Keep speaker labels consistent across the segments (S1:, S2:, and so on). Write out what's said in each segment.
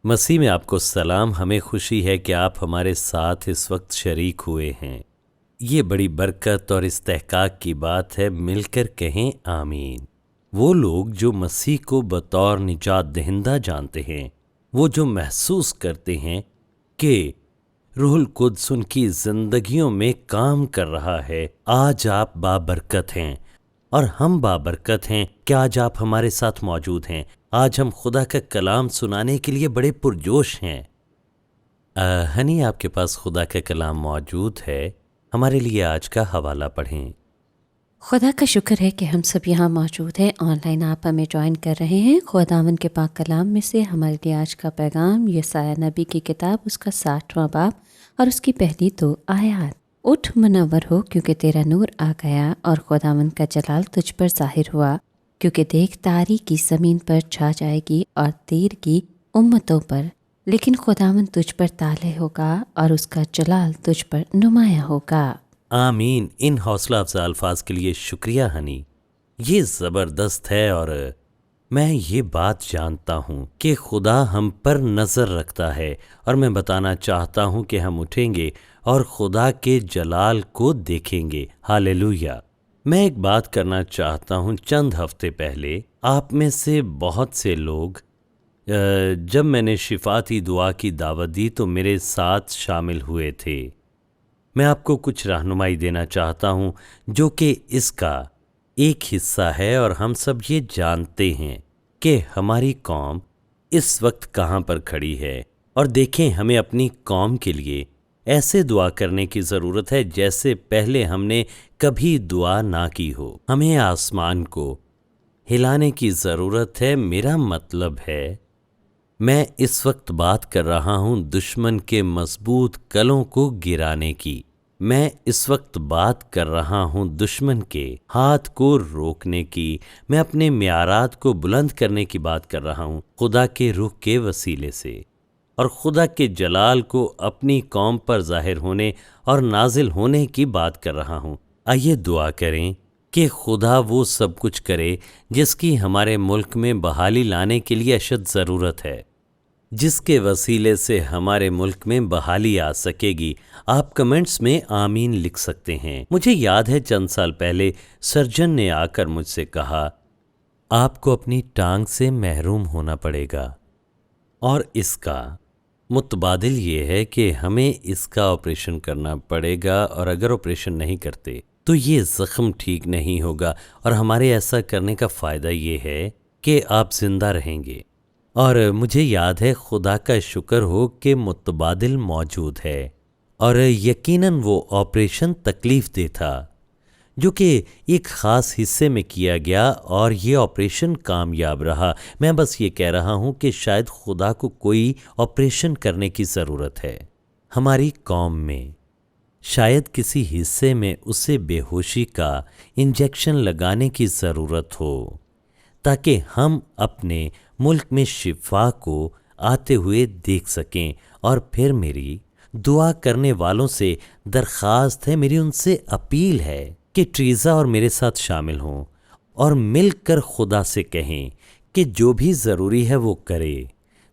S1: مسیح میں آپ کو سلام۔ ہمیں خوشی ہے کہ آپ ہمارے ساتھ اس وقت شریک ہوئے ہیں۔ یہ بڑی برکت اور استحقاق کی بات ہے، مل کر کہیں آمین۔ وہ لوگ جو مسیح کو بطور نجات دہندہ جانتے ہیں، وہ جو محسوس کرتے ہیں کہ روح القدس ان کی زندگیوں میں کام کر رہا ہے، آج آپ بابرکت ہیں اور ہم بابرکت ہیں کہ آج آپ ہمارے ساتھ موجود ہیں۔ آج ہم خدا کا کلام سنانے کے لیے بڑے پرجوش ہیں۔ ہنی، آپ کے پاس خدا کا کلام موجود ہے، ہمارے لیے آج کا حوالہ پڑھیں۔
S2: خدا کا شکر ہے کہ ہم سب یہاں موجود ہیں، آن لائن آپ ہمیں جوائن کر رہے ہیں۔ خداوند کے پاک کلام میں سے ہمارے لیے آج کا پیغام یسایہ نبی کی کتاب، اس کا 60واں باب اور اس کی پہلی 2 آیات۔ اٹھ منور ہو کیونکہ تیرا نور آ گیا اور خداوند کا جلال تجھ پر ظاہر ہوا، کیونکہ دیکھ تاریکی زمین پر چھا جائے گی اور دیر کی امتوں پر، لیکن خداوند تجھ پر طالع ہوگا اور اس کا جلال تجھ پر نمایاں ہوگا۔
S1: آمین۔ ان حوصلہ افزا الفاظ کے لیے شکریہ ہنی، یہ زبردست ہے، اور میں یہ بات جانتا ہوں کہ خدا ہم پر نظر رکھتا ہے، اور میں بتانا چاہتا ہوں کہ ہم اٹھیں گے اور خدا کے جلال کو دیکھیں گے۔ ہالیلویہ۔ میں ایک بات کرنا چاہتا ہوں۔ چند ہفتے پہلے آپ میں سے بہت سے لوگ، جب میں نے شفاتی دعا کی دعوت دی تو میرے ساتھ شامل ہوئے تھے۔ میں آپ کو کچھ رہنمائی دینا چاہتا ہوں جو کہ اس کا ایک حصہ ہے، اور ہم سب یہ جانتے ہیں کہ ہماری قوم اس وقت کہاں پر کھڑی ہے، اور دیکھیں ہمیں اپنی قوم کے لیے ایسے دعا کرنے کی ضرورت ہے جیسے پہلے ہم نے کبھی دعا نہ کی ہو۔ ہمیں آسمان کو ہلانے کی ضرورت ہے۔ میرا مطلب ہے، میں اس وقت بات کر رہا ہوں دشمن کے مضبوط کلوں کو گرانے کی۔ میں اس وقت بات کر رہا ہوں دشمن کے ہاتھ کو روکنے کی۔ میں اپنے معیارات کو بلند کرنے کی بات کر رہا ہوں خدا کے روح کے وسیلے سے، اور خدا کے جلال کو اپنی قوم پر ظاہر ہونے اور نازل ہونے کی بات کر رہا ہوں۔ آئیے دعا کریں کہ خدا وہ سب کچھ کرے جس کی ہمارے ملک میں بحالی لانے کے لیے اشد ضرورت ہے، جس کے وسیلے سے ہمارے ملک میں بحالی آ سکے گی۔ آپ کمنٹس میں آمین لکھ سکتے ہیں۔ مجھے یاد ہے چند سال پہلے سرجن نے آ کر مجھ سے کہا، آپ کو اپنی ٹانگ سے محروم ہونا پڑے گا، اور اس کا متبادل یہ ہے کہ ہمیں اس کا آپریشن کرنا پڑے گا، اور اگر آپریشن نہیں کرتے تو یہ زخم ٹھیک نہیں ہوگا، اور ہمارے ایسا کرنے کا فائدہ یہ ہے کہ آپ زندہ رہیں گے۔ اور مجھے یاد ہے، خدا کا شکر ہو کہ متبادل موجود ہے، اور یقیناً وہ آپریشن تکلیف دہ تھا جو کہ ایک خاص حصے میں کیا گیا، اور یہ آپریشن کامیاب رہا۔ میں بس یہ کہہ رہا ہوں کہ شاید خدا کو کوئی آپریشن کرنے کی ضرورت ہے ہماری قوم میں۔ شاید کسی حصے میں اسے بے ہوشی کا انجیکشن لگانے کی ضرورت ہو، تاکہ ہم اپنے ملک میں شفا کو آتے ہوئے دیکھ سکیں۔ اور پھر میری دعا کرنے والوں سے درخواست ہے، میری ان سے اپیل ہے کہ ٹریزا اور میرے ساتھ شامل ہوں، اور مل کر خدا سے کہیں کہ جو بھی ضروری ہے وہ کرے،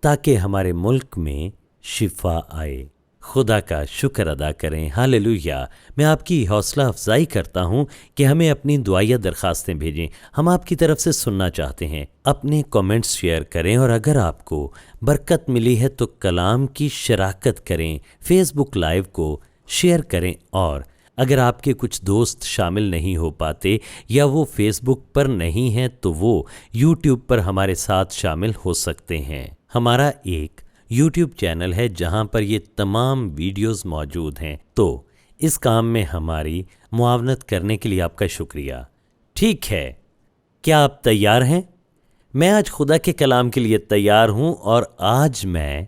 S1: تاکہ ہمارے ملک میں شفا آئے۔ خدا کا شکر ادا کریں۔ ہالیلویہ۔ میں آپ کی حوصلہ افزائی کرتا ہوں کہ ہمیں اپنی دعائیہ درخواستیں بھیجیں، ہم آپ کی طرف سے سننا چاہتے ہیں۔ اپنے کومنٹس شیئر کریں، اور اگر آپ کو برکت ملی ہے تو کلام کی شراکت کریں، فیس بک لائیو کو شیئر کریں، اور اگر آپ کے کچھ دوست شامل نہیں ہو پاتے یا وہ فیس بک پر نہیں ہیں تو وہ یوٹیوب پر ہمارے ساتھ شامل ہو سکتے ہیں۔ ہمارا ایک یوٹیوب چینل ہے جہاں پر یہ تمام ویڈیوز موجود ہیں، تو اس کام میں ہماری معاونت کرنے کے لیے آپ کا شکریہ۔ ٹھیک ہے، کیا آپ تیار ہیں؟ میں آج خدا کے کلام کے لیے تیار ہوں، اور آج میں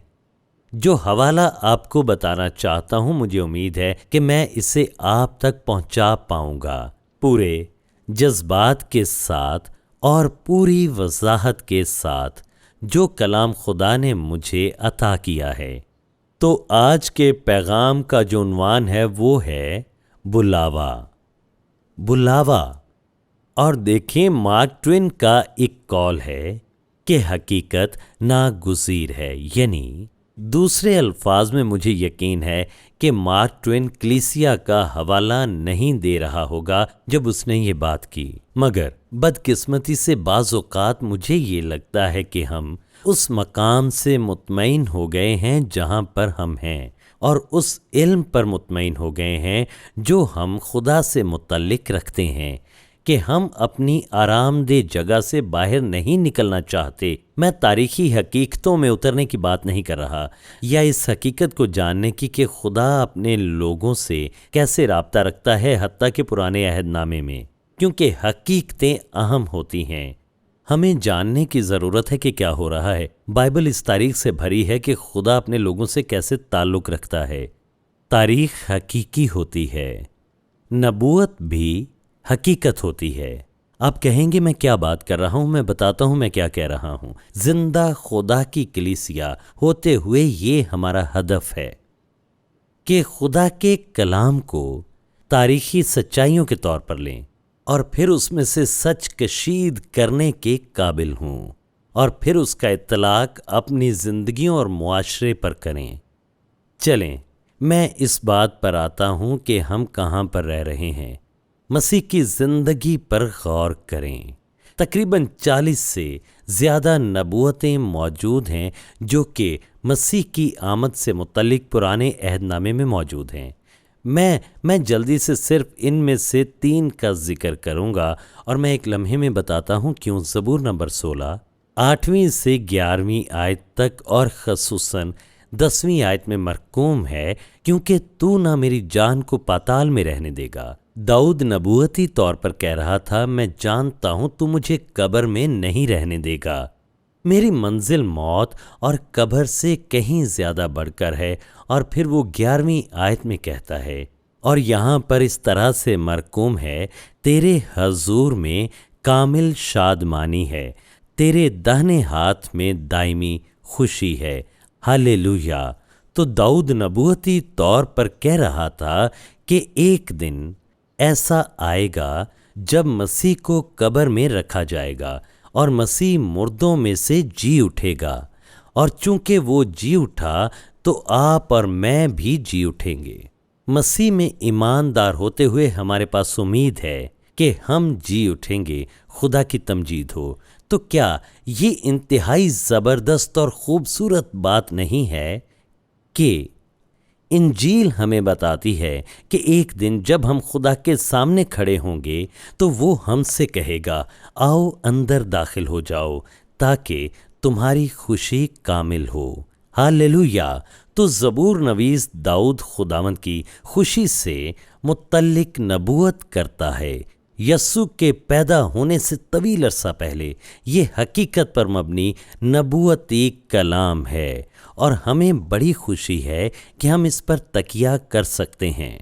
S1: جو حوالہ آپ کو بتانا چاہتا ہوں، مجھے امید ہے کہ میں اسے آپ تک پہنچا پاؤں گا پورے جذبات کے ساتھ اور پوری وضاحت کے ساتھ، جو کلام خدا نے مجھے عطا کیا ہے۔ تو آج کے پیغام کا جو عنوان ہے وہ ہے بلاوا۔ بلاوا۔ اور دیکھیں، مارک ٹوین کا ایک کال ہے کہ حقیقت ناگزیر ہے، یعنی دوسرے الفاظ میں مجھے یقین ہے کہ مارک ٹوین کلیسیا کا حوالہ نہیں دے رہا ہوگا جب اس نے یہ بات کی، مگر بدقسمتی سے بعض اوقات مجھے یہ لگتا ہے کہ ہم اس مقام سے مطمئن ہو گئے ہیں جہاں پر ہم ہیں، اور اس علم پر مطمئن ہو گئے ہیں جو ہم خدا سے متعلق رکھتے ہیں کہ ہم اپنی آرام دہ جگہ سے باہر نہیں نکلنا چاہتے۔ میں تاریخی حقیقتوں میں اترنے کی بات نہیں کر رہا، یا اس حقیقت کو جاننے کی کہ خدا اپنے لوگوں سے کیسے رابطہ رکھتا ہے، حتیٰ کہ پرانے عہد نامے میں، کیونکہ حقیقتیں اہم ہوتی ہیں۔ ہمیں جاننے کی ضرورت ہے کہ کیا ہو رہا ہے۔ بائبل اس تاریخ سے بھری ہے کہ خدا اپنے لوگوں سے کیسے تعلق رکھتا ہے۔ تاریخ حقیقی ہوتی ہے، نبوت بھی حقیقت ہوتی ہے۔ آپ کہیں گے میں کیا بات کر رہا ہوں؟ میں بتاتا ہوں میں کیا کہہ رہا ہوں۔ زندہ خدا کی کلیسیا ہوتے ہوئے یہ ہمارا ہدف ہے کہ خدا کے کلام کو تاریخی سچائیوں کے طور پر لیں اور پھر اس میں سے سچ کشید کرنے کے قابل ہوں، اور پھر اس کا اطلاق اپنی زندگیوں اور معاشرے پر کریں۔ چلیں میں اس بات پر آتا ہوں کہ ہم کہاں پر رہ رہے ہیں۔ مسیح کی زندگی پر غور کریں۔ تقریباً 40 سے زیادہ نبوتیں موجود ہیں جو کہ مسیح کی آمد سے متعلق پرانے عہد نامے میں موجود ہیں۔ میں جلدی سے صرف ان میں سے 3 کا ذکر کروں گا، اور میں ایک لمحے میں بتاتا ہوں کیوں۔ زبور نمبر 16 8ویں سے 11ویں آیت تک، اور خصوصاً 10ویں آیت میں مرقوم ہے، کیونکہ تو نہ میری جان کو پاتال میں رہنے دے گا۔ داؤد نبوتی طور پر کہہ رہا تھا، میں جانتا ہوں تو مجھے قبر میں نہیں رہنے دے گا، میری منزل موت اور قبر سے کہیں زیادہ بڑھ کر ہے۔ اور پھر وہ 11ویں آیت میں کہتا ہے، اور یہاں پر اس طرح سے مرقوم ہے، تیرے حضور میں کامل شادمانی ہے، تیرے داہنے ہاتھ میں دائمی خوشی ہے۔ ہاللیلویا۔ تو داؤد نبوتی طور پر کہہ رہا تھا کہ ایک دن ایسا آئے گا جب مسیح کو قبر میں رکھا جائے گا اور مسیح مردوں میں سے جی اٹھے گا، اور چونکہ وہ جی اٹھا تو آپ اور میں بھی جی اٹھیں گے۔ مسیح میں ایماندار ہوتے ہوئے ہمارے پاس امید ہے کہ ہم جی اٹھیں گے۔ خدا کی تمجید ہو۔ تو کیا یہ انتہائی زبردست اور خوبصورت بات نہیں ہے کہ انجیل ہمیں بتاتی ہے کہ ایک دن جب ہم خدا کے سامنے کھڑے ہوں گے تو وہ ہم سے کہے گا، آؤ اندر داخل ہو جاؤ تاکہ تمہاری خوشی کامل ہو۔ ہاللیلویا۔ تو زبور نویس داؤد خداوند کی خوشی سے متعلق نبوت کرتا ہے۔ یسوع کے پیدا ہونے سے طویل عرصہ پہلے یہ حقیقت پر مبنی نبوتی کلام ہے، اور ہمیں بڑی خوشی ہے کہ ہم اس پر تکیہ کر سکتے ہیں۔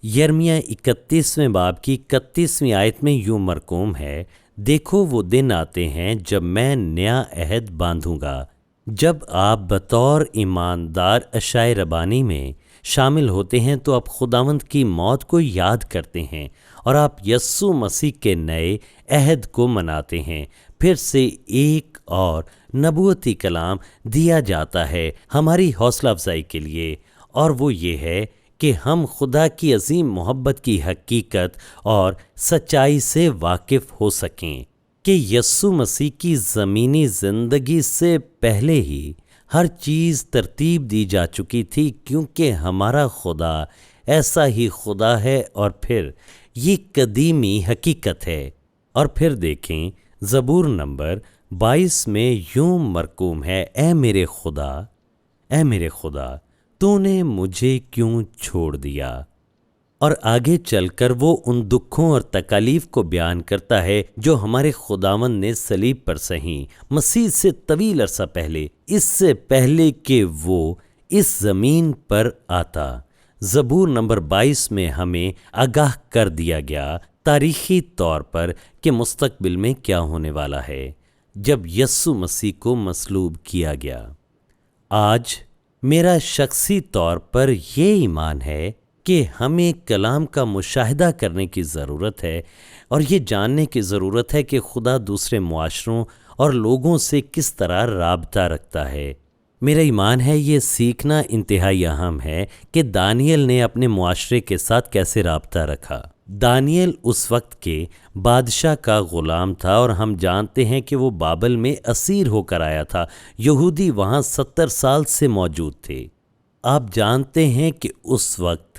S1: یرمیہ 31ویں باب کی 31ویں آیت میں یوں مرقوم ہے، دیکھو وہ دن آتے ہیں جب میں نیا عہد باندھوں گا، جب آپ بطور ایماندار اشعۂ ربانی میں شامل ہوتے ہیں تو آپ خداوند کی موت کو یاد کرتے ہیں، اور آپ یسوع مسیح کے نئے عہد کو مناتے ہیں۔ پھر سے ایک اور نبوتی کلام دیا جاتا ہے ہماری حوصلہ افزائی کے لیے، اور وہ یہ ہے کہ ہم خدا کی عظیم محبت کی حقیقت اور سچائی سے واقف ہو سکیں کہ یسوع مسیح کی زمینی زندگی سے پہلے ہی ہر چیز ترتیب دی جا چکی تھی، کیونکہ ہمارا خدا ایسا ہی خدا ہے، اور پھر یہ قدیمی حقیقت ہے۔ اور پھر دیکھیں زبور نمبر 22 میں یوں مرقوم ہے، اے میرے خدا، اے میرے خدا، تو نے مجھے کیوں چھوڑ دیا؟ اور آگے چل کر وہ ان دکھوں اور تکالیف کو بیان کرتا ہے جو ہمارے خداوند نے صلیب پر سہیں، مسیح سے طویل عرصہ پہلے، اس سے پہلے کہ وہ اس زمین پر آتا۔ زبور نمبر 22 میں ہمیں آگاہ کر دیا گیا تاریخی طور پر کہ مستقبل میں کیا ہونے والا ہے جب یسوع مسیح کو مصلوب کیا گیا۔ آج میرا شخصی طور پر یہ ایمان ہے کہ ہمیں کلام کا مشاہدہ کرنے کی ضرورت ہے، اور یہ جاننے کی ضرورت ہے کہ خدا دوسرے معاشروں اور لوگوں سے کس طرح رابطہ رکھتا ہے۔ میرا ایمان ہے یہ سیکھنا انتہائی اہم ہے کہ دانیل نے اپنے معاشرے کے ساتھ کیسے رابطہ رکھا۔ دانیل اس وقت کے بادشاہ کا غلام تھا اور ہم جانتے ہیں کہ وہ بابل میں اسیر ہو کر آیا تھا۔ یہودی وہاں 70 سال سے موجود تھے۔ آپ جانتے ہیں کہ اس وقت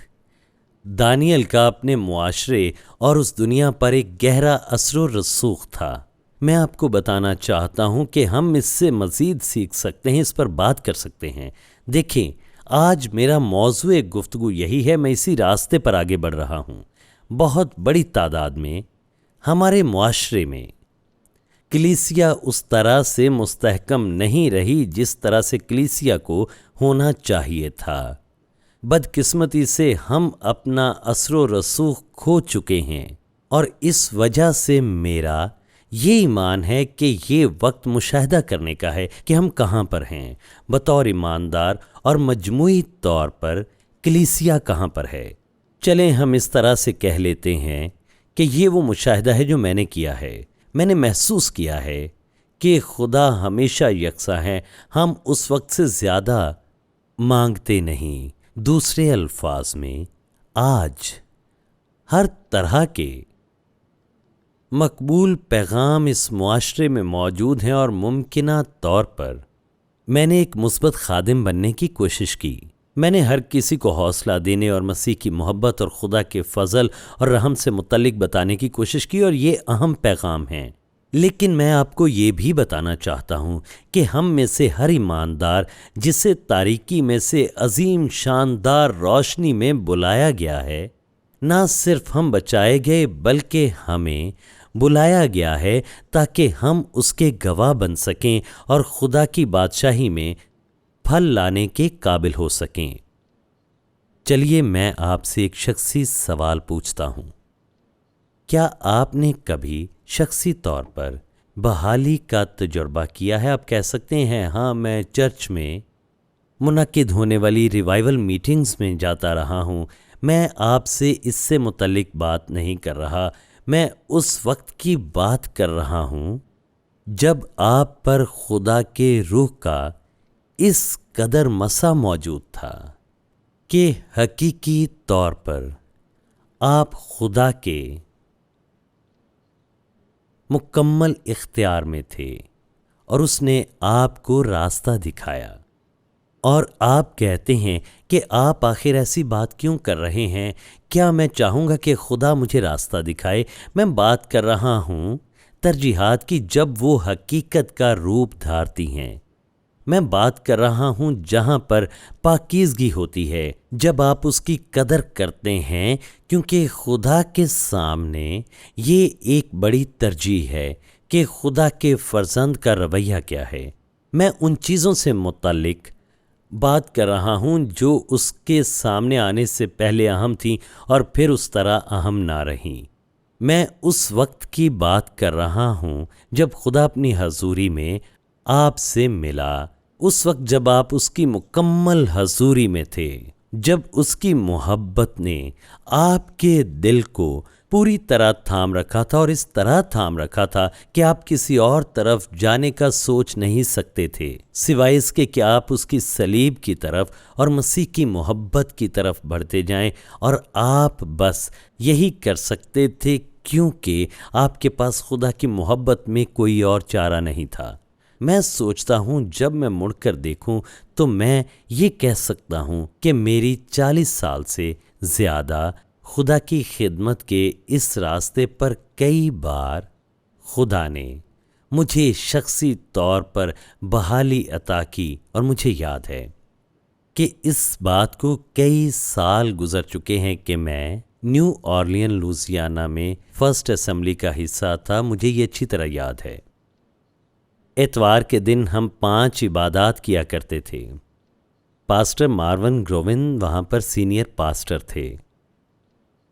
S1: دانیل کا اپنے معاشرے اور اس دنیا پر ایک گہرا اثر و رسوخ تھا۔ میں آپ کو بتانا چاہتا ہوں کہ ہم اس سے مزید سیکھ سکتے ہیں، اس پر بات کر سکتے ہیں۔ دیکھیں، آج میرا موضوع گفتگو یہی ہے، میں اسی راستے پر آگے بڑھ رہا ہوں۔ بہت بڑی تعداد میں ہمارے معاشرے میں کلیسیا اس طرح سے مستحکم نہیں رہی جس طرح سے کلیسیا کو ہونا چاہیے تھا۔ بدقسمتی سے ہم اپنا اثر و رسوخ کھو چکے ہیں، اور اس وجہ سے میرا یہ ایمان ہے کہ یہ وقت مشاہدہ کرنے کا ہے کہ ہم کہاں پر ہیں بطور ایماندار، اور مجموعی طور پر کلیسیا کہاں پر ہے۔ چلیں ہم اس طرح سے کہہ لیتے ہیں کہ یہ وہ مشاہدہ ہے جو میں نے کیا ہے۔ میں نے محسوس کیا ہے کہ خدا ہمیشہ یکساں ہے، ہم اس وقت سے زیادہ مانگتے نہیں۔ دوسرے الفاظ میں، آج ہر طرح کے مقبول پیغام اس معاشرے میں موجود ہیں، اور ممکنہ طور پر میں نے ایک مثبت خادم بننے کی کوشش کی۔ میں نے ہر کسی کو حوصلہ دینے اور مسیح کی محبت اور خدا کے فضل اور رحم سے متعلق بتانے کی کوشش کی، اور یہ اہم پیغام ہیں۔ لیکن میں آپ کو یہ بھی بتانا چاہتا ہوں کہ ہم میں سے ہر ایماندار جسے تاریکی میں سے عظیم شاندار روشنی میں بلایا گیا ہے، نہ صرف ہم بچائے گئے بلکہ ہمیں بلایا گیا ہے تاکہ ہم اس کے گواہ بن سکیں اور خدا کی بادشاہی میں پھل لانے کے قابل ہو سکیں۔ چلیے میں آپ سے ایک شخصی سوال پوچھتا ہوں۔ کیا آپ نے کبھی شخصی طور پر بحالی کا تجربہ کیا ہے؟ آپ کہہ سکتے ہیں ہاں، میں چرچ میں منعقد ہونے والی ریوائول میٹنگز میں جاتا رہا ہوں۔ میں آپ سے اس سے متعلق بات نہیں کر رہا، میں اس وقت کی بات کر رہا ہوں جب آپ پر خدا کے روح کا اس قدر مسا موجود تھا کہ حقیقی طور پر آپ خدا کے مکمل اختیار میں تھے، اور اس نے آپ کو راستہ دکھایا۔ اور آپ کہتے ہیں کہ آپ آخر ایسی بات کیوں کر رہے ہیں؟ کیا میں چاہوں گا کہ خدا مجھے راستہ دکھائے؟ میں بات کر رہا ہوں ترجیحات کی جب وہ حقیقت کا روپ دھارتی ہیں۔ میں بات کر رہا ہوں جہاں پر پاکیزگی ہوتی ہے، جب آپ اس کی قدر کرتے ہیں، کیونکہ خدا کے سامنے یہ ایک بڑی ترجیح ہے کہ خدا کے فرزند کا رویہ کیا ہے۔ میں ان چیزوں سے متعلق بات کر رہا ہوں جو اس کے سامنے آنے سے پہلے اہم تھیں اور پھر اس طرح اہم نہ رہیں۔ میں اس وقت کی بات کر رہا ہوں جب خدا اپنی حضوری میں آپ سے ملا، اس وقت جب آپ اس کی مکمل حضوری میں تھے، جب اس کی محبت نے آپ کے دل کو پوری طرح تھام رکھا تھا، اور اس طرح تھام رکھا تھا کہ آپ کسی اور طرف جانے کا سوچ نہیں سکتے تھے سوائے اس کے کہ آپ اس کی صلیب کی طرف اور مسیح کی محبت کی طرف بڑھتے جائیں، اور آپ بس یہی کر سکتے تھے کیونکہ آپ کے پاس خدا کی محبت میں کوئی اور چارہ نہیں تھا۔ میں سوچتا ہوں جب میں مڑ کر دیکھوں تو میں یہ کہہ سکتا ہوں کہ میری 40 سال سے زیادہ خدا کی خدمت کے اس راستے پر کئی بار خدا نے مجھے شخصی طور پر بحالی عطا کی، اور مجھے یاد ہے کہ اس بات کو کئی سال گزر چکے ہیں کہ میں نیو اورلین لوزیانا میں فرسٹ اسمبلی کا حصہ تھا۔ مجھے یہ اچھی طرح یاد ہے۔ اتوار کے دن ہم 5 عبادات کیا کرتے تھے۔ پاسٹر مارون گروون وہاں پر سینئر پاسٹر تھے۔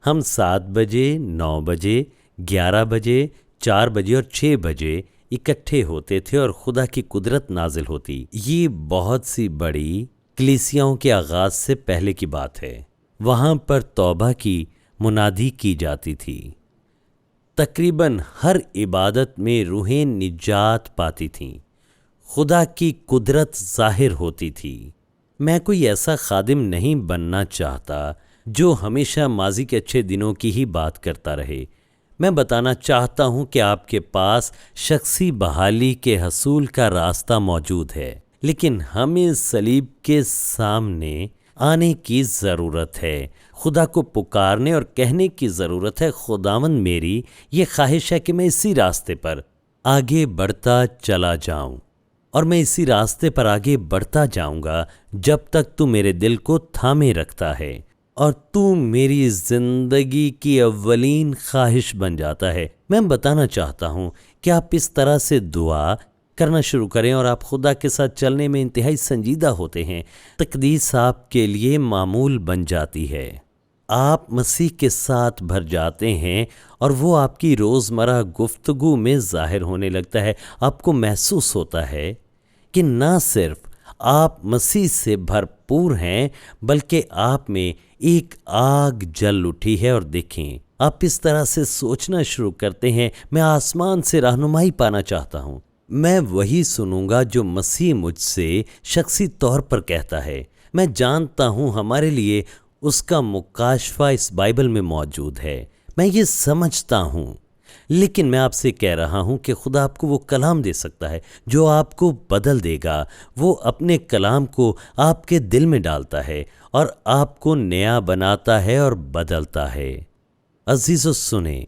S1: ہم 7 بجے، 9 بجے، 11 بجے، 4 بجے اور 6 بجے اکٹھے ہوتے تھے، اور خدا کی قدرت نازل ہوتی۔ یہ بہت سی بڑی کلیسیاؤں کے آغاز سے پہلے کی بات ہے۔ وہاں پر توبہ کی منادی کی جاتی تھی۔ تقریباً ہر عبادت میں روحیں نجات پاتی تھیں، خدا کی قدرت ظاہر ہوتی تھی۔ میں کوئی ایسا خادم نہیں بننا چاہتا جو ہمیشہ ماضی کے اچھے دنوں کی ہی بات کرتا رہے۔ میں بتانا چاہتا ہوں کہ آپ کے پاس شخصی بحالی کے حصول کا راستہ موجود ہے، لیکن ہمیں صلیب کے سامنے آنے کی ضرورت ہے، خدا کو پکارنے اور کہنے کی ضرورت ہے، خداوند میری یہ خواہش ہے کہ میں اسی راستے پر آگے بڑھتا چلا جاؤں، اور میں اسی راستے پر آگے بڑھتا جاؤں گا جب تک تو میرے دل کو تھامے رکھتا ہے اور تو میری زندگی کی اولین خواہش بن جاتا ہے۔ میں بتانا چاہتا ہوں کہ آپ اس طرح سے دعا کرنا شروع کریں اور آپ خدا کے ساتھ چلنے میں انتہائی سنجیدہ ہوتے ہیں۔ تقدیس آپ کے لیے معمول بن جاتی ہے، آپ مسیح کے ساتھ بھر جاتے ہیں اور وہ آپ کی روزمرہ گفتگو میں ظاہر ہونے لگتا ہے۔ آپ کو محسوس ہوتا ہے کہ نہ صرف آپ مسیح سے بھرپور ہیں بلکہ آپ میں ایک آگ جل اٹھی ہے۔ اور دیکھیں، آپ اس طرح سے سوچنا شروع کرتے ہیں، میں آسمان سے رہنمائی پانا چاہتا ہوں، میں وہی سنوں گا جو مسیح مجھ سے شخصی طور پر کہتا ہے۔ میں جانتا ہوں ہمارے لیے اس کا مکاشفہ اس بائبل میں موجود ہے، میں یہ سمجھتا ہوں، لیکن میں آپ سے کہہ رہا ہوں کہ خدا آپ کو وہ کلام دے سکتا ہے جو آپ کو بدل دے گا۔ وہ اپنے کلام کو آپ کے دل میں ڈالتا ہے اور آپ کو نیا بناتا ہے اور بدلتا ہے۔ عزیزو سنیں،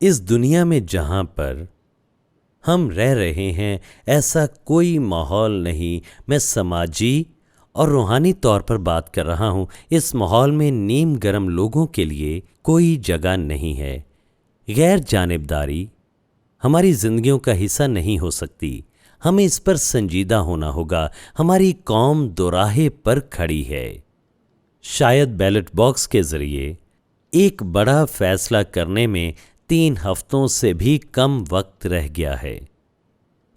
S1: اس دنیا میں جہاں پر ہم رہ رہے ہیں ایسا کوئی ماحول نہیں، میں سماجی اور روحانی طور پر بات کر رہا ہوں، اس ماحول میں نیم گرم لوگوں کے لیے کوئی جگہ نہیں ہے۔ غیر جانبداری ہماری زندگیوں کا حصہ نہیں ہو سکتی، ہمیں اس پر سنجیدہ ہونا ہوگا۔ ہماری قوم دوراہے پر کھڑی ہے، شاید بیلٹ باکس کے ذریعے ایک بڑا فیصلہ کرنے میں 3 ہفتوں سے بھی کم وقت رہ گیا ہے۔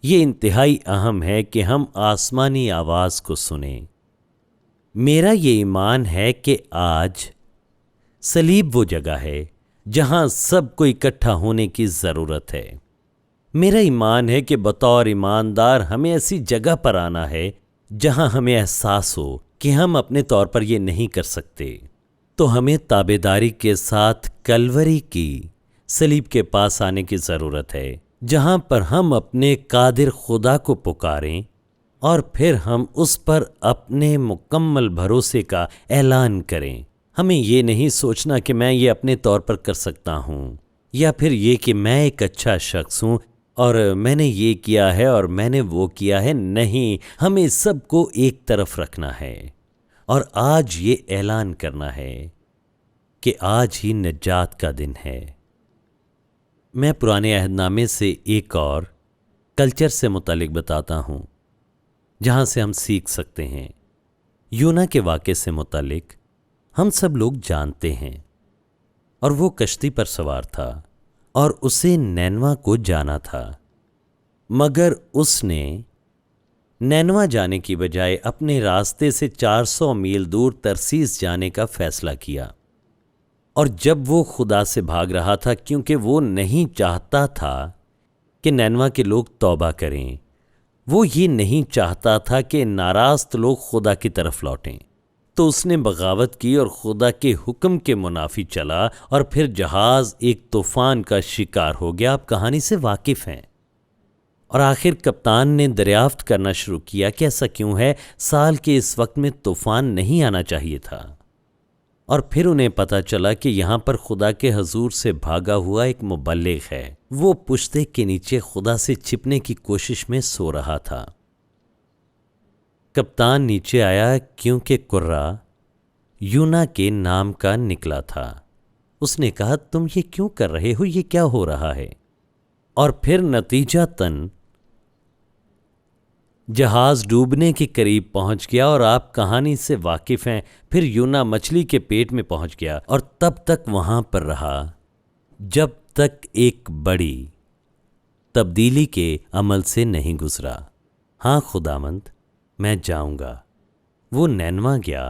S1: یہ انتہائی اہم ہے کہ ہم آسمانی آواز کو سنیں۔ میرا یہ ایمان ہے کہ آج صلیب وہ جگہ ہے جہاں سب کو اکٹھا ہونے کی ضرورت ہے۔ میرا ایمان ہے کہ بطور ایماندار ہمیں ایسی جگہ پر آنا ہے جہاں ہمیں احساس ہو کہ ہم اپنے طور پر یہ نہیں کر سکتے، تو ہمیں تابعداری کے ساتھ کلوری کی صلیب کے پاس آنے کی ضرورت ہے، جہاں پر ہم اپنے قادر خدا کو پکاریں اور پھر ہم اس پر اپنے مکمل بھروسے کا اعلان کریں۔ ہمیں یہ نہیں سوچنا کہ میں یہ اپنے طور پر کر سکتا ہوں، یا پھر یہ کہ میں ایک اچھا شخص ہوں اور میں نے یہ کیا ہے اور میں نے وہ کیا ہے۔ نہیں، ہمیں سب کو ایک طرف رکھنا ہے اور آج یہ اعلان کرنا ہے کہ آج ہی نجات کا دن ہے۔ میں پرانے عہد نامے سے ایک اور کلچر سے متعلق بتاتا ہوں جہاں سے ہم سیکھ سکتے ہیں۔ یونا کے واقعے سے متعلق ہم سب لوگ جانتے ہیں، اور وہ کشتی پر سوار تھا اور اسے نینوا کو جانا تھا، مگر اس نے نینوا جانے کی بجائے اپنے راستے سے 400 میل دور ترسیس جانے کا فیصلہ کیا۔ اور جب وہ خدا سے بھاگ رہا تھا کیونکہ وہ نہیں چاہتا تھا کہ نینوا کے لوگ توبہ کریں، وہ یہ نہیں چاہتا تھا کہ ناراض لوگ خدا کی طرف لوٹیں، تو اس نے بغاوت کی اور خدا کے حکم کے منافی چلا، اور پھر جہاز ایک طوفان کا شکار ہو گیا۔ آپ کہانی سے واقف ہیں۔ اور آخر کپتان نے دریافت کرنا شروع کیا کہ ایسا کیوں ہے، سال کے اس وقت میں طوفان نہیں آنا چاہیے تھا۔ اور پھر انہیں پتہ چلا کہ یہاں پر خدا کے حضور سے بھاگا ہوا ایک مبلغ ہے، وہ پشتے کے نیچے خدا سے چھپنے کی کوشش میں سو رہا تھا۔ کپتان نیچے آیا کیونکہ قرہ یونا کے نام کا نکلا تھا۔ اس نے کہا، تم یہ کیوں کر رہے ہو، یہ کیا ہو رہا ہے؟ اور پھر نتیجہ تن جہاز ڈوبنے کے قریب پہنچ گیا، اور آپ کہانی سے واقف ہیں۔ پھر یونا مچھلی کے پیٹ میں پہنچ گیا اور تب تک وہاں پر رہا جب تک ایک بڑی تبدیلی کے عمل سے نہیں گزرا۔ ہاں خداوند، میں جاؤں گا۔ وہ نینوا گیا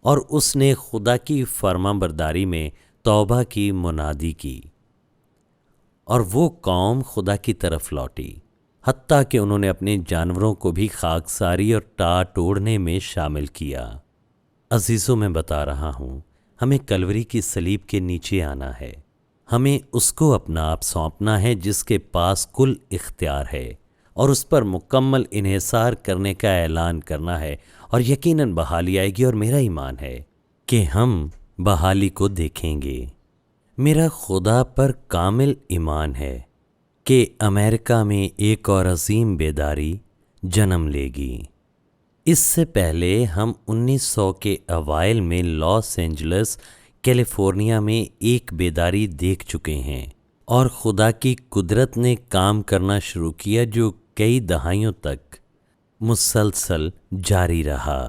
S1: اور اس نے خدا کی فرما برداری میں توبہ کی منادی کی۔ اور وہ قوم خدا کی طرف لوٹی، حتیٰ کہ انہوں نے اپنے جانوروں کو بھی خاکساری اور ٹاٹ اوڑھنے میں شامل کیا۔ عزیزوں، میں بتا رہا ہوں، ہمیں کلوری کی صلیب کے نیچے آنا ہے، ہمیں اس کو اپنا آپ سونپنا ہے جس کے پاس کل اختیار ہے، اور اس پر مکمل انحصار کرنے کا اعلان کرنا ہے، اور یقیناً بحالی آئے گی۔ اور میرا ایمان ہے کہ ہم بحالی کو دیکھیں گے۔ میرا خدا پر کامل ایمان ہے کہ امریکہ میں ایک اور عظیم بیداری جنم لے گی۔ اس سے پہلے ہم 1900 کے اوائل میں لاس اینجلس کیلیفورنیا میں ایک بیداری دیکھ چکے ہیں، اور خدا کی قدرت نے کام کرنا شروع کیا جو کئی دہائیوں تک مسلسل جاری رہا۔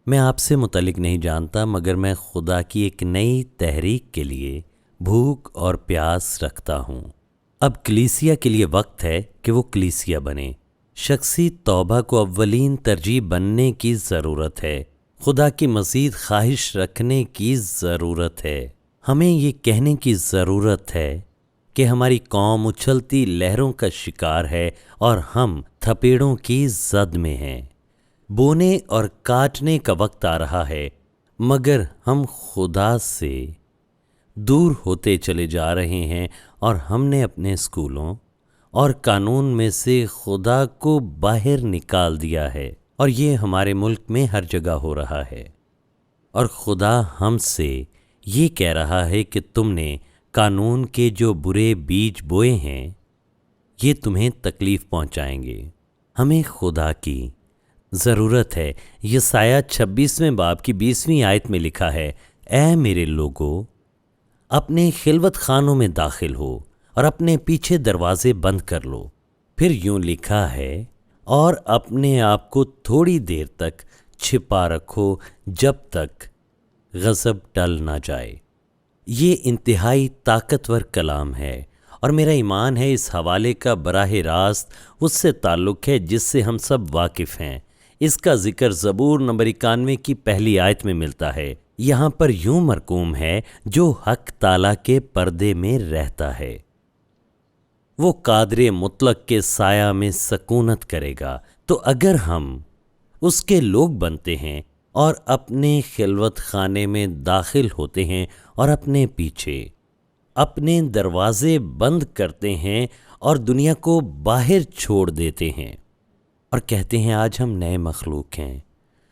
S1: میں آپ سے متعلق نہیں جانتا، مگر میں خدا کی ایک نئی تحریک کے لیے بھوک اور پیاس رکھتا ہوں۔ اب کلیسیا کے لیے وقت ہے کہ وہ کلیسیا بنے۔ شخصی توبہ کو اولین ترجیح بننے کی ضرورت ہے۔ خدا کی مزید خواہش رکھنے کی ضرورت ہے۔ ہمیں یہ کہنے کی ضرورت ہے کہ ہماری قوم اچھلتی لہروں کا شکار ہے اور ہم تھپیڑوں کی زد میں ہیں۔ بونے اور کاٹنے کا وقت آ رہا ہے، مگر ہم خدا سے دور ہوتے چلے جا رہے ہیں، اور ہم نے اپنے اسکولوں اور قانون میں سے خدا کو باہر نکال دیا ہے، اور یہ ہمارے ملک میں ہر جگہ ہو رہا ہے۔ اور خدا ہم سے یہ کہہ رہا ہے کہ تم نے قانون کے جو برے بیج بوئے ہیں، یہ تمہیں تکلیف پہنچائیں گے۔ ہمیں خدا کی ضرورت ہے۔ یسایہ 26ویں باب کی 20ویں آیت میں لکھا ہے، اے میرے لوگو، اپنے خلوت خانوں میں داخل ہو اور اپنے پیچھے دروازے بند کر لو۔ پھر یوں لکھا ہے، اور اپنے آپ کو تھوڑی دیر تک چھپا رکھو جب تک غضب ٹل نہ جائے۔ یہ انتہائی طاقتور کلام ہے، اور میرا ایمان ہے اس حوالے کا براہ راست اس سے تعلق ہے جس سے ہم سب واقف ہیں۔ اس کا ذکر زبور نمبر 91 کی پہلی آیت میں ملتا ہے۔ یہاں پر یوں مرقوم ہے، جو حق تعالیٰ کے پردے میں رہتا ہے وہ قادر مطلق کے سایہ میں سکونت کرے گا۔ تو اگر ہم اس کے لوگ بنتے ہیں اور اپنے خلوت خانے میں داخل ہوتے ہیں اور اپنے پیچھے اپنے دروازے بند کرتے ہیں اور دنیا کو باہر چھوڑ دیتے ہیں، اور کہتے ہیں آج ہم نئے مخلوق ہیں،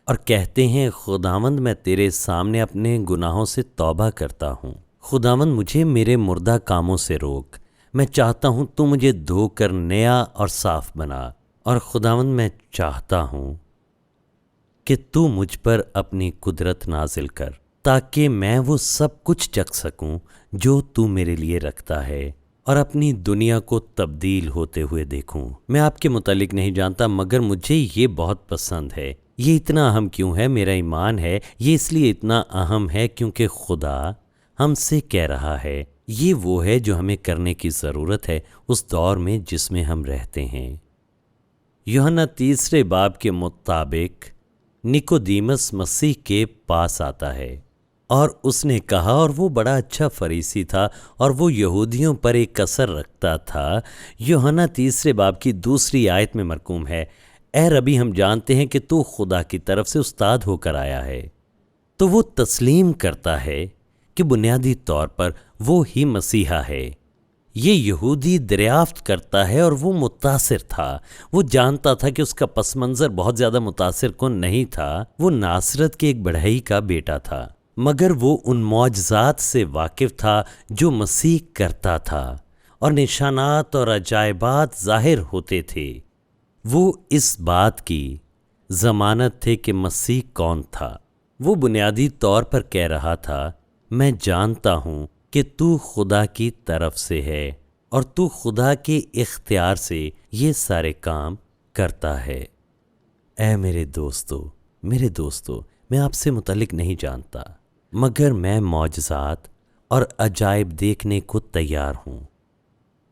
S1: اور کہتے ہیں خداوند میں تیرے سامنے اپنے گناہوں سے توبہ کرتا ہوں، خداوند مجھے میرے مردہ کاموں سے روک، میں چاہتا ہوں تو مجھے دھو کر نیا اور صاف بنا، اور خداوند میں چاہتا ہوں کہ تو مجھ پر اپنی قدرت نازل کر، تاکہ میں وہ سب کچھ چکھ سکوں جو تو میرے لیے رکھتا ہے، اور اپنی دنیا کو تبدیل ہوتے ہوئے دیکھوں۔ میں آپ کے متعلق نہیں جانتا، مگر مجھے یہ بہت پسند ہے۔ یہ اتنا اہم کیوں ہے؟ میرا ایمان ہے یہ اس لیے اتنا اہم ہے کیونکہ خدا ہم سے کہہ رہا ہے، یہ وہ ہے جو ہمیں کرنے کی ضرورت ہے اس دور میں جس میں ہم رہتے ہیں۔ یوحنا 3 باب کے مطابق نیکودیمس مسیح کے پاس آتا ہے، اور اس نے کہا، اور وہ بڑا اچھا فریسی تھا اور وہ یہودیوں پر ایک اثر رکھتا تھا۔ یوحنا 3 باب کی 2 آیت میں مرقوم ہے، اے ربی، ہم جانتے ہیں کہ تو خدا کی طرف سے استاد ہو کر آیا ہے۔ تو وہ تسلیم کرتا ہے کہ بنیادی طور پر وہ ہی مسیحا ہے۔ یہ یہودی دریافت کرتا ہے، اور وہ متاثر تھا۔ وہ جانتا تھا کہ اس کا پس منظر بہت زیادہ متاثر کن نہیں تھا۔ وہ ناصرت کے ایک بڑھئی کا بیٹا تھا، مگر وہ ان معجزات سے واقف تھا جو مسیح کرتا تھا، اور نشانات اور عجائبات ظاہر ہوتے تھے۔ وہ اس بات کی ضمانت تھے کہ مسیح کون تھا۔ وہ بنیادی طور پر کہہ رہا تھا، میں جانتا ہوں کہ تو خدا کی طرف سے ہے، اور تو خدا کے اختیار سے یہ سارے کام کرتا ہے۔ اے میرے دوستو، میں آپ سے متعلق نہیں جانتا، مگر میں معجزات اور عجائب دیکھنے کو تیار ہوں۔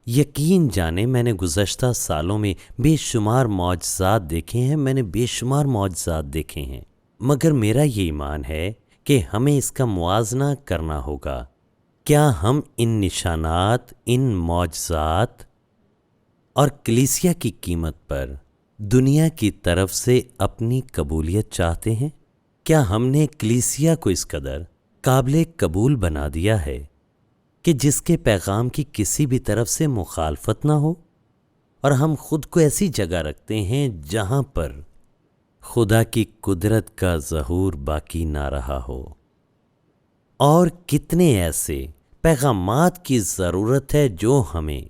S1: یقین جانے میں نے گزشتہ سالوں میں بے شمار معجزات دیکھے ہیں، مگر میرا یہ ایمان ہے کہ ہمیں اس کا موازنہ کرنا ہوگا۔ کیا ہم ان نشانات، ان معجزات اور کلیسیا کی قیمت پر دنیا کی طرف سے اپنی قبولیت چاہتے ہیں؟ کیا ہم نے کلیسیا کو اس قدر قابل قبول بنا دیا ہے کہ جس کے پیغام کی کسی بھی طرف سے مخالفت نہ ہو، اور ہم خود کو ایسی جگہ رکھتے ہیں جہاں پر خدا کی قدرت کا ظہور باقی نہ رہا ہو؟ اور کتنے ایسے پیغامات کی ضرورت ہے جو ہمیں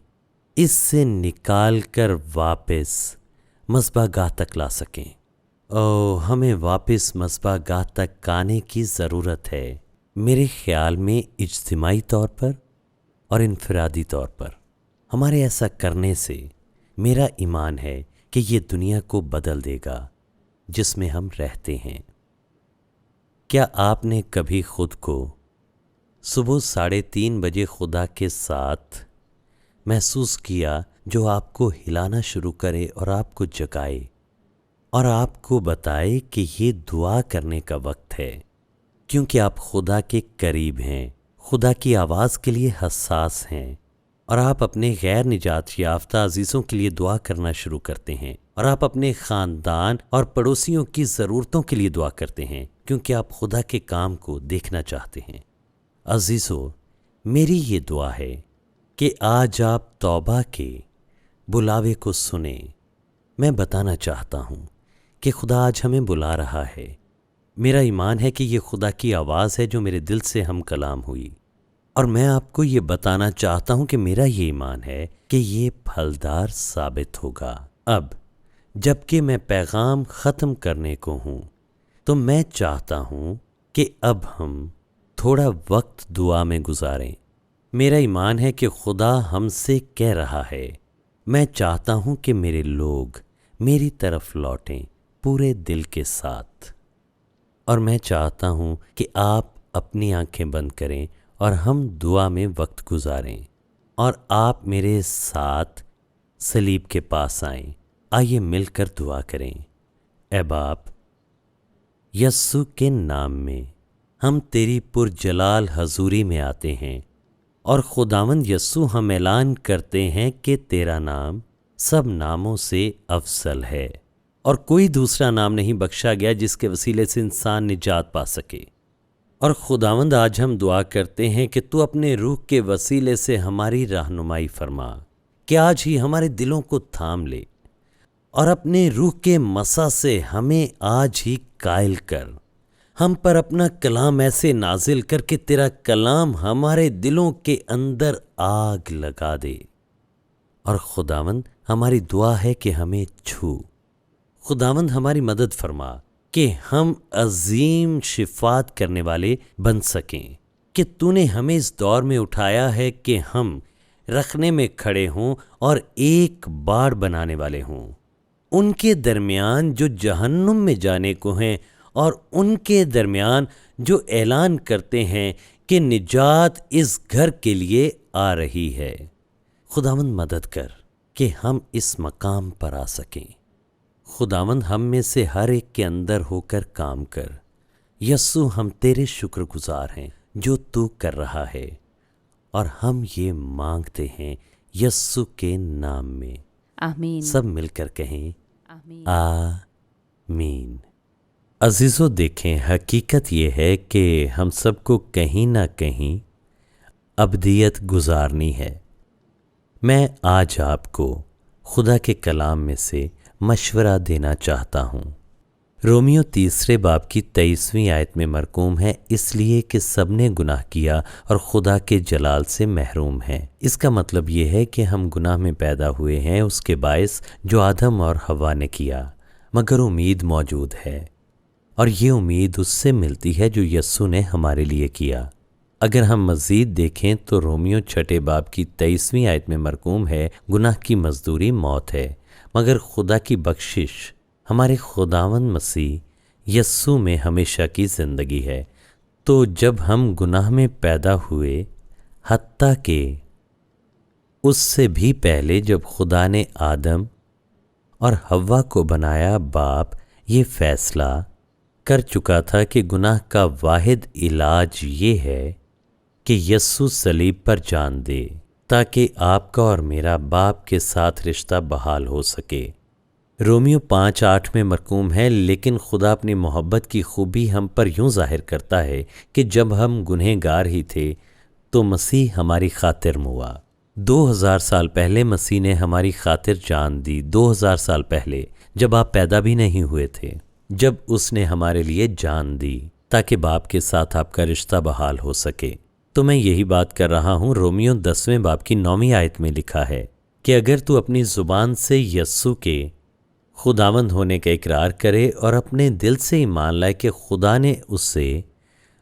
S1: اس سے نکال کر واپس مذبح گاہ تک لا سکیں۔ ہمیں واپس مذبح گاہ تک آنے کی ضرورت ہے، میرے خیال میں اجتماعی طور پر اور انفرادی طور پر۔ ہمارے ایسا کرنے سے میرا ایمان ہے کہ یہ دنیا کو بدل دے گا جس میں ہم رہتے ہیں۔ کیا آپ نے کبھی خود کو صبح 3:30 بجے خدا کے ساتھ محسوس کیا، جو آپ کو ہلانا شروع کرے اور آپ کو جگائے اور آپ کو بتائے کہ یہ دعا کرنے کا وقت ہے، کیونکہ آپ خدا کے قریب ہیں، خدا کی آواز کے لیے حساس ہیں، اور آپ اپنے غیر نجات یافتہ عزیزوں کے لیے دعا کرنا شروع کرتے ہیں، اور آپ اپنے خاندان اور پڑوسیوں کی ضرورتوں کے لیے دعا کرتے ہیں، کیونکہ آپ خدا کے کام کو دیکھنا چاہتے ہیں۔ عزیزو، میری یہ دعا ہے کہ آج آپ توبہ کے بلاوے کو سنیں۔ میں بتانا چاہتا ہوں کہ خدا آج ہمیں بلا رہا ہے۔ میرا ایمان ہے کہ یہ خدا کی آواز ہے جو میرے دل سے ہم کلام ہوئی، اور میں آپ کو یہ بتانا چاہتا ہوں کہ میرا یہ ایمان ہے کہ یہ پھلدار ثابت ہوگا۔ اب جب کہ میں پیغام ختم کرنے کو ہوں تو میں چاہتا ہوں کہ اب ہم تھوڑا وقت دعا میں گزاریں۔ میرا ایمان ہے کہ خدا ہم سے کہہ رہا ہے، میں چاہتا ہوں کہ میرے لوگ میری طرف لوٹیں پورے دل کے ساتھ، اور میں چاہتا ہوں کہ آپ اپنی آنکھیں بند کریں اور ہم دعا میں وقت گزاریں، اور آپ میرے ساتھ صلیب کے پاس آئیں۔ آئیے مل کر دعا کریں۔ اے باپ، یسوع کے نام میں ہم تیری پرجلال حضوری میں آتے ہیں، اور خداوند یسوع ہم اعلان کرتے ہیں کہ تیرا نام سب ناموں سے افضل ہے، اور کوئی دوسرا نام نہیں بخشا گیا جس کے وسیلے سے انسان نجات پا سکے۔ اور خداوند، آج ہم دعا کرتے ہیں کہ تو اپنے روح کے وسیلے سے ہماری رہنمائی فرما، کہ آج ہی ہمارے دلوں کو تھام لے، اور اپنے روح کے مسا سے ہمیں آج ہی قائل کر، ہم پر اپنا کلام ایسے نازل کر کے تیرا کلام ہمارے دلوں کے اندر آگ لگا دے۔ اور خداوند، ہماری دعا ہے کہ ہمیں چھو۔ خداوند، ہماری مدد فرما کہ ہم عظیم شفاعت کرنے والے بن سکیں، کہ تو نے ہمیں اس دور میں اٹھایا ہے کہ ہم رکھنے میں کھڑے ہوں اور ایک باڑ بنانے والے ہوں، ان کے درمیان جو جہنم میں جانے کو ہیں، اور ان کے درمیان جو اعلان کرتے ہیں کہ نجات اس گھر کے لیے آ رہی ہے۔ خداوند، مدد کر کہ ہم اس مقام پر آ سکیں۔ خداوند، ہم میں سے ہر ایک کے اندر ہو کر کام کر۔ یسوع، ہم تیرے شکر گزار ہیں جو تو کر رہا ہے، اور ہم یہ مانگتے ہیں یسوع کے نام میں۔
S2: آمین۔
S1: سب مل کر کہیں
S2: آمین۔
S1: آمین۔ عزیزو، دیکھیں، حقیقت یہ ہے کہ ہم سب کو کہیں نہ کہیں ابدیت گزارنی ہے۔ میں آج آپ کو خدا کے کلام میں سے مشورہ دینا چاہتا ہوں۔ رومیو 3 باب کی 23ویں آیت میں مرقوم ہے، اس لیے کہ سب نے گناہ کیا اور خدا کے جلال سے محروم ہیں۔ اس کا مطلب یہ ہے کہ ہم گناہ میں پیدا ہوئے ہیں اس کے باعث جو آدم اور حوا نے کیا، مگر امید موجود ہے، اور یہ امید اس سے ملتی ہے جو یسوع نے ہمارے لیے کیا۔ اگر ہم مزید دیکھیں تو رومیو 6 باب کی 23ویں آیت میں مرقوم ہے، گناہ کی مزدوری موت ہے، مگر خدا کی بخشش ہمارے خداوند مسیح یسوع میں ہمیشہ کی زندگی ہے۔ تو جب ہم گناہ میں پیدا ہوئے، حتیٰ کہ اس سے بھی پہلے جب خدا نے آدم اور حوا کو بنایا، باپ یہ فیصلہ کر چکا تھا کہ گناہ کا واحد علاج یہ ہے کہ یسوع صلیب پر جان دے تاکہ آپ کا اور میرا باپ کے ساتھ رشتہ بحال ہو سکے۔ رومیو 5:8 میں مرقوم ہے، لیکن خدا اپنی محبت کی خوبی ہم پر یوں ظاہر کرتا ہے کہ جب ہم گنہگار ہی تھے تو مسیح ہماری خاطر ہوا۔ 2000 سال پہلے مسیح نے ہماری خاطر جان دی، 2000 سال پہلے جب آپ پیدا بھی نہیں ہوئے تھے، جب اس نے ہمارے لیے جان دی تاکہ باپ کے ساتھ آپ کا رشتہ بحال ہو سکے۔ تو میں یہی بات کر رہا ہوں۔ رومیو 10ویں باب کی 9ویں آیت میں لکھا ہے کہ اگر تو اپنی زبان سے یسوع کے خداوند ہونے کا اقرار کرے اور اپنے دل سے ایمان لائے کہ خدا نے اسے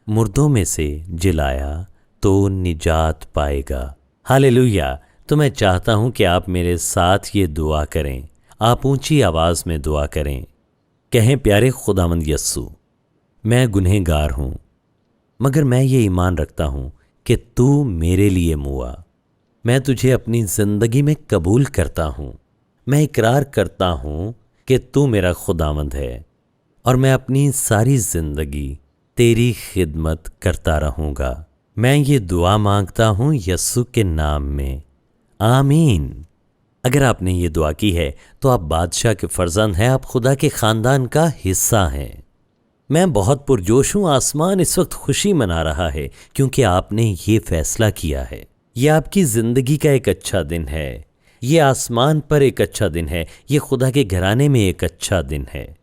S1: مردوں میں سے جلایا تو نجات پائے گا۔ ہاللیلویا! تو میں چاہتا ہوں کہ آپ میرے ساتھ یہ دعا کریں، آپ اونچی آواز میں دعا کریں، کہیں پیارے خداوند یسوع، میں گنہگار ہوں، مگر میں یہ ایمان رکھتا ہوں کہ تو میرے لیے موا۔ میں تجھے اپنی زندگی میں قبول کرتا ہوں، میں اقرار کرتا ہوں کہ تو میرا خداوند ہے اور میں اپنی ساری زندگی تیری خدمت کرتا رہوں گا۔ میں یہ دعا مانگتا ہوں یسوع کے نام میں، آمین۔ اگر آپ نے یہ دعا کی ہے تو آپ بادشاہ کے فرزند ہیں، آپ خدا کے خاندان کا حصہ ہیں۔ میں بہت پرجوش ہوں، آسمان اس وقت خوشی منا رہا ہے کیونکہ آپ نے یہ فیصلہ کیا ہے۔ یہ آپ کی زندگی کا ایک اچھا دن ہے، یہ آسمان پر ایک اچھا دن ہے، یہ خدا کے گھرانے میں ایک اچھا دن ہے۔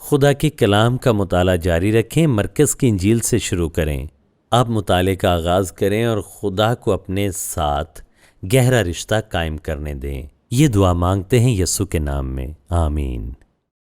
S1: خدا کے کلام کا مطالعہ جاری رکھیں، مرکز کی انجیل سے شروع کریں۔ آپ مطالعے کا آغاز کریں اور خدا کو اپنے ساتھ گہرا رشتہ قائم کرنے دیں۔ یہ دعا مانگتے ہیں یسوع کے نام میں، آمین۔